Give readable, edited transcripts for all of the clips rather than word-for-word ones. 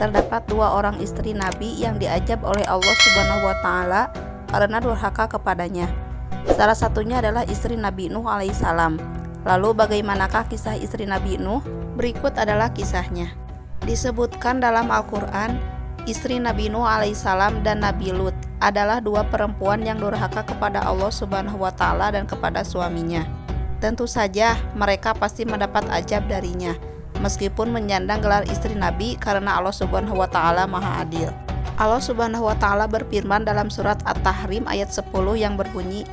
Terdapat dua orang istri Nabi yang diazab oleh Allah Subhanahu wa Ta'ala karena durhaka kepadanya. Salah satunya adalah istri Nabi Nuh alaihissalam. Lalu bagaimanakah kisah istri Nabi Nuh? Berikut adalah kisahnya. Disebutkan dalam Al-Quran, istri Nabi Nuh alaihissalam dan Nabi Lut adalah dua perempuan yang durhaka kepada Allah Subhanahu wa Ta'ala dan kepada suaminya. Tentu saja mereka pasti mendapat azab darinya, meskipun menyandang gelar istri Nabi, karena Allah Subhanahu wa Ta'ala Maha Adil. Allah Subhanahu wa Ta'ala berfirman dalam surat At-Tahrim ayat 10 yang berbunyi,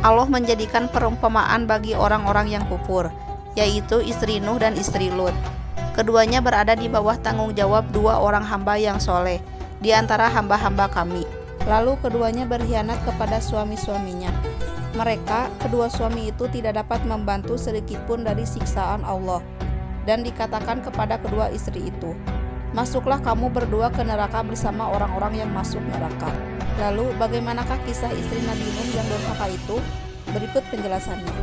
Allah menjadikan perumpamaan bagi orang-orang yang kufur, yaitu istri Nuh dan istri Lut. Keduanya berada di bawah tanggung jawab dua orang hamba yang soleh di antara hamba-hamba kami. Lalu keduanya berkhianat kepada suami-suaminya. Mereka, kedua suami itu tidak dapat membantu sedikitpun dari siksaan Allah. Dan dikatakan kepada kedua istri itu, masuklah kamu berdua ke neraka bersama orang-orang yang masuk neraka. Lalu bagaimanakah kisah istri Nabi Nuh yang durhaka itu? Berikut penjelasannya.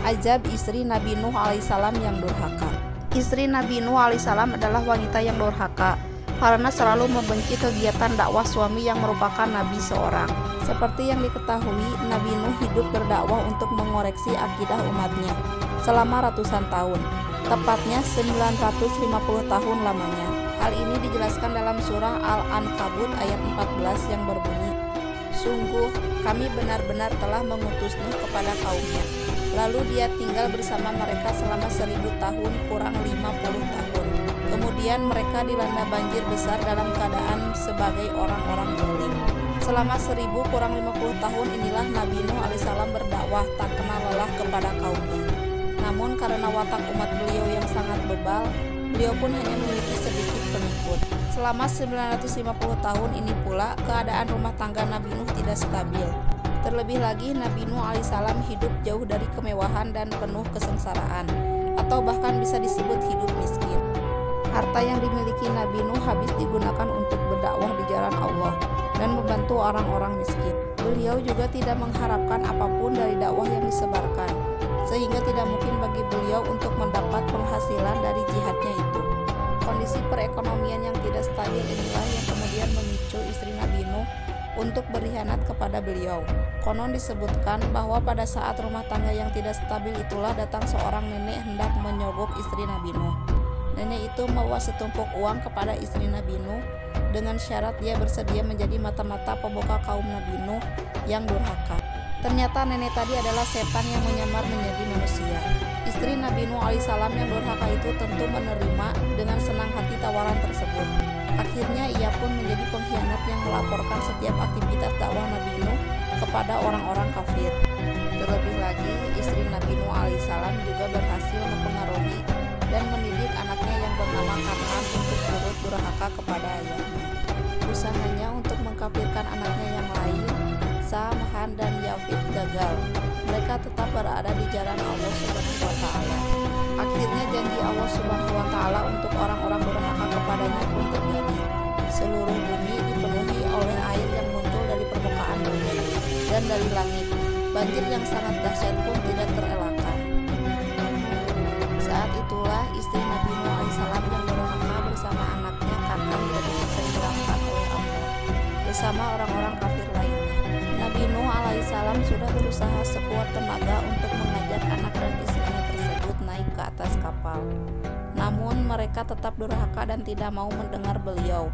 Azab istri Nabi Nuh alaihissalam yang durhaka. Istri Nabi Nuh alaihissalam adalah wanita yang durhaka karena selalu membenci kegiatan dakwah suami yang merupakan nabi seorang. Seperti yang diketahui, Nabi Nuh hidup berdakwah untuk mengoreksi akidah umatnya selama ratusan tahun, tepatnya 950 tahun lamanya. Hal ini dijelaskan dalam surah Al-Ankabut ayat 14 yang berbunyi, sungguh kami benar-benar telah mengutus Nuh kepada kaumnya, lalu dia tinggal bersama mereka selama 1000 tahun kurang 50 tahun. Kemudian mereka dilanda banjir besar dalam keadaan sebagai orang-orang zalim. Selama 1000 kurang 50 tahun inilah Nabi Nuh alaihissalam berdakwah tak kenal lelah kepada kaumnya. Namun karena watak umat beliau yang sangat bebal, beliau pun hanya memiliki sedikit pengikut. Selama 950 tahun ini pula, keadaan rumah tangga Nabi Nuh tidak stabil. Terlebih lagi Nabi Nuh alaihissalam hidup jauh dari kemewahan dan penuh kesengsaraan, atau bahkan bisa disebut hidup miskin. Harta yang dimiliki Nabi Nuh habis digunakan untuk berdakwah di jalan Allah dan membantu orang-orang miskin. Beliau juga tidak mengharapkan apapun dari dakwah yang disebarkan, sehingga tidak mungkin bagi beliau untuk mendapat penghasilan dari jihadnya itu. Kondisi perekonomian yang tidak stabil inilah yang kemudian memicu istri Nabi Nuh untuk berkhianat kepada beliau. Konon disebutkan bahwa pada saat rumah tangga yang tidak stabil itulah datang seorang nenek hendak menyogok istri Nabi Nuh. Nenek itu membawa setumpuk uang kepada istri Nabi Nuh dengan syarat dia bersedia menjadi mata-mata pembuka kaum Nabi Nuh yang durhaka. Ternyata nenek tadi adalah setan yang menyamar menjadi manusia. Istri Nabi Nuh alaihissalam yang durhaka itu tentu menerima dengan senang hati tawaran tersebut. Akhirnya ia pun menjadi pengkhianat yang melaporkan setiap aktivitas dakwah Nabi Nuh kepada orang-orang kafir. Terlebih lagi, istri Nabi Nuh alaihissalam juga berhasil mempengaruhi dan mendidik anaknya yang bernama Kan'an untuk turut durhaka kepada ayahnya. Usahanya untuk mengkafirkan anaknya yang lain, Sam, Han, dan Yafid gagal. Mereka tetap berada di jalan Allah Subhanahu wa Ta'ala. Akhirnya janji Allah Subhanahu wa Ta'ala untuk orang-orang durhaka kepadanya pun terjadi. Seluruh bumi dipenuhi oleh air yang muncul dari permukaan bumi dan dari langit. Banjir yang sangat dahsyat pun tidak terelakkan. Saat itulah istri Nabi Nuh alaihissalam yang durhaka bersama anaknya Kan'an ditenggelamkan oleh Allah bersama orang-orang kafir lainnya. Nabi Nuh alaihissalam sudah berusaha sekuat tenaga untuk mengajak anak dan istrinya tersebut naik ke atas kapal. Namun mereka tetap durhaka dan tidak mau mendengar beliau,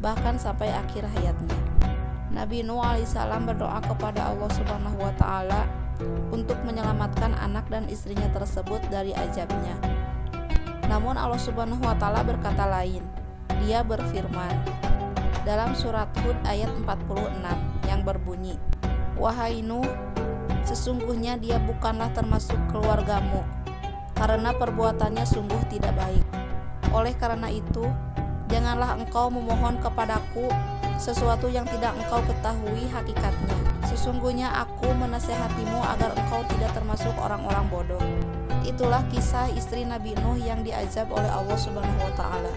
bahkan sampai akhir hayatnya. Nabi Nuh alaihissalam berdoa kepada Allah Subhanahu wa Ta'ala untuk menyelamatkan anak dan istrinya tersebut dari azabnya. Namun Allah Subhanahu wa Ta'ala berkata lain. Dia berfirman dalam surat Hud ayat 46 yang berbunyi, wahai Nuh, sesungguhnya dia bukanlah termasuk keluargamu, karena perbuatannya sungguh tidak baik. Oleh karena itu, janganlah engkau memohon kepadaku sesuatu yang tidak engkau ketahui hakikatnya. Sesungguhnya aku menasehatimu agar engkau tidak termasuk orang-orang bodoh. Itulah kisah istri Nabi Nuh yang diazab oleh Allah Subhanahu wa Ta'ala.